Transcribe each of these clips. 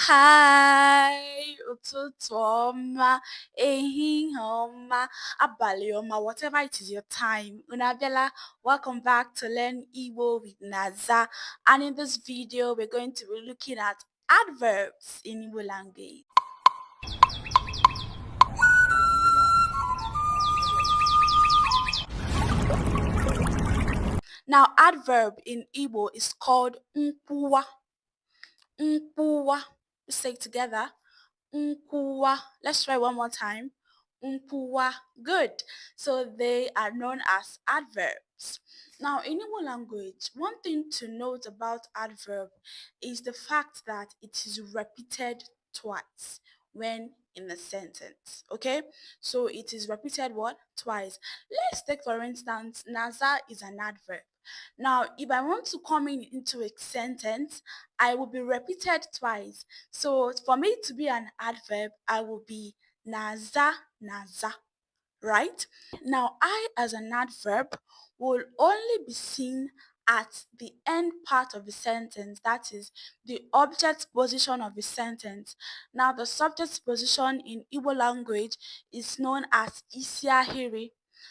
Hi, ụtụtụ ọma, ehihie ọma, abalị ọma, whatever it is your time. Unu abịala? Welcome back to Learn Igbo with Naza. And in this video, we're going to be looking at adverbs in Igbo language. Now, adverb in Igbo is called nkwuwa. Nkwuwa. Let's say it together. Nkwuwa. Let's try one more time. Nkwuwa. Good. So they are known as adverbs. Now, in Igbo language, one thing to note about adverb is the fact that it is repeated twice when in a sentence. Okay, so it is repeated what? Twice. Let's take for instance, Naza is an adverb. Now, if I want to come into a sentence, I will be repeated twice. So for me to be an adverb, I will be Naza, Naza, right? Now, I as an adverb will only be seen at the end part of the sentence, that is the object position of the sentence. Now, the subject position in Igbo language is known as isiahiri.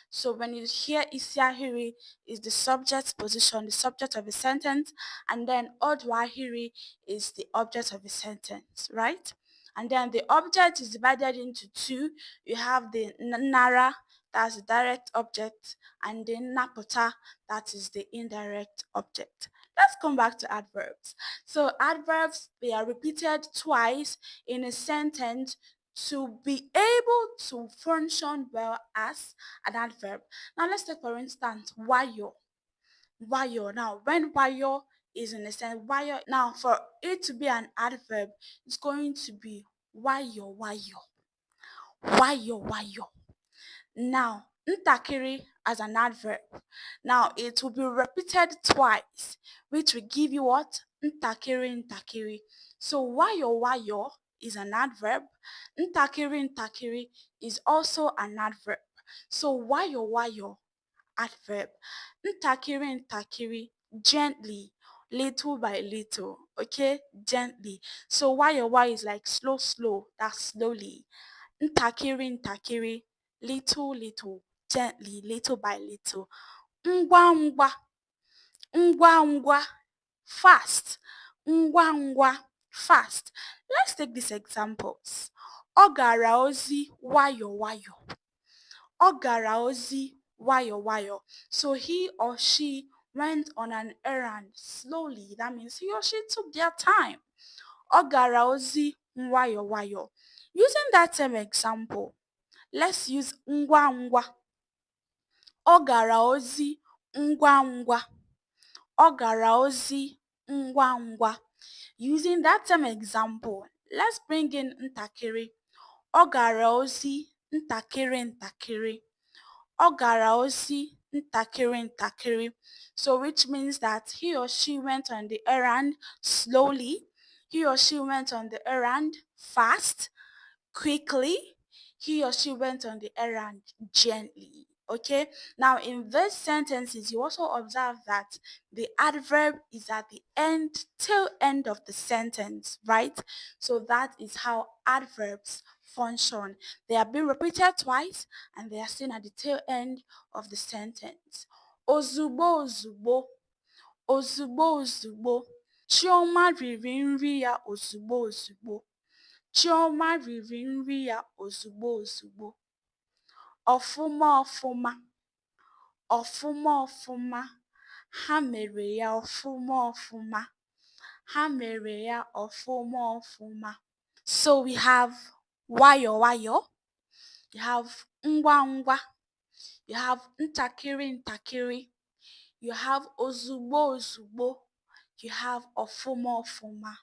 So when you hear isiahiri is the subject position, the subject of the sentence, and then odwahiri is the object of the sentence, right? And then the object is divided into two. You have the nara, that's the direct object, and the napota, that is the indirect object. Let's come back to adverbs. So adverbs, they are repeated twice in a sentence to be able to function well as an adverb. Now let's take for instance wayo. Wayo. Now when wayo is in a sentence, wayo, now for it to be an adverb, it's going to be wayo wayo. Wayo wayo. Now, ntakiri as an adverb. Now, it will be repeated twice, which will give you what? Ntakiri ntakiri. So, wayo wayo is an adverb. Ntakiri ntakiri is also an adverb. So, wayo wayo, adverb. Ntakiri ntakiri, gently, little by little, okay? Gently. So, wayo wayo is like slow, slow, that's slowly. Ntakiri ntakiri, little little, gently, little by little. Ngwa ngwa, ngwa ngwa, fast. Ngwa ngwa, fast. Let's take these examples. Ọ gara ozi nwayọ nwayọ. Ọ gara ozi nwayọ nwayọ. So he or she went on an errand slowly. That means he or she took their time. Ọ gara ozi nwayọ nwayọ. Using that same example, let's use ngwa ngwa. Ọ gara ozi ngwa ngwa. Ọ gara ozi ngwa ngwa. Using that same example, let's bring in ntakịrị. Ọ gara ozi ntakịrị ntakịrị. Ọ gara ozi ntakịrị ntakịrị. So which means that he or she went on the errand slowly. He or she went on the errand fast, quickly. He or she went on the errand gently. Okay, now in these sentences you also observe that the adverb is at the tail end of the sentence, right? So that is how adverbs function. They are being repeated twice and they are seen at the tail end of the sentence. Ozugbo ozugbo, ozugbo ozugbo. Chioma riri nri ya ozugbo ozugbo. Chioma riri nri ya ozugbo ozugbo. Ọfụma ọfụma, ọfụma ọfụma. Ha mere ya ọfụma ọfụma. Ha mere ya ọfụma ọfụma. So we have wayo wayo, you have ngwa ngwa, you have ntakịrị ntakịrị, you have ozugbo ozugbo, you have ọfụma ọfụma.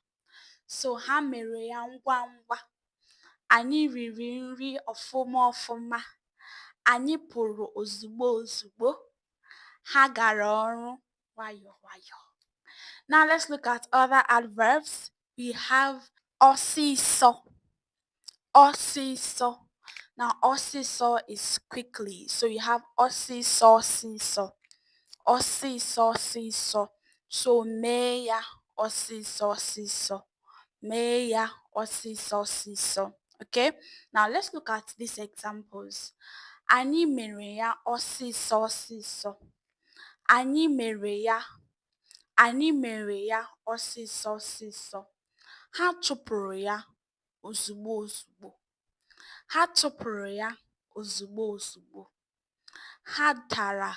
So ha mere ya ngwa ngwa. Anyị riri nri ọfụma ọfụma. Anyị pụrụ ozugbo ozugbo. Ha gara ọrụ nwayọ nwayọ. Now let's look at other adverbs. We have ọsịsọ. Ọsịsọ. Now ọsịsọ is quickly. So you have ọsịsọ ọsịsọ. Ọsịsọ ọsịsọ. So mee ya ọsịsọ ọsịsọ. Mee ya ọsịsọ ọsịsọ. Okay, now let's look at these examples. Anyị mere ya ọsịsọ ọsịsọ. Anyị mere ya. Anyị mere ya ọsịsọ ọsịsọ. Ha chụpụrụ ya ozugbo ozugbo. Ha chụpụrụ ya ozugbo ozugbo. Ha dara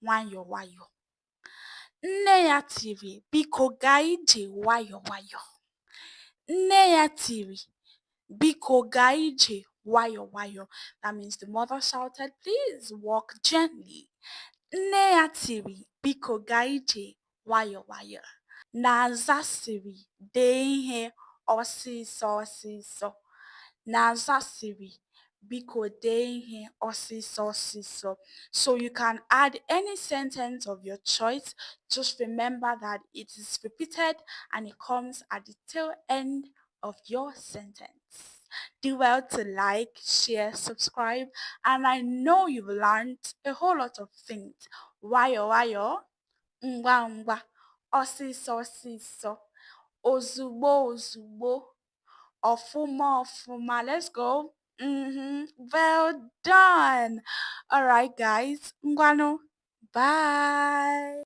nwayọ nwayọ. Nne ya tiri, biko gaa ije nwayọ nwayọ. Nne ya tiri, biko gaa ije nwayọ nwayọ. That means the mother shouted, please walk gently. Nne ya tiri, biko gaa ije nwayọ nwayọ. Naza siri, dee ihe ọsịsọ ọsịsọ. Naza siri, biko dee ihe ọsịsọ ọsịsọ. So you can add any sentence of your choice. Just remember that it is repeated and it comes at the tail end of your sentence. Do well to like, share, subscribe, and I know you've learned a whole lot of things. Wayo wayo, ngwa ngwa, ọsịsọ ọsịsọ, ozugbo ozugbo, ọfụma ọfụma. Let's go. Well done. All right, guys. Ngwanu. Bye.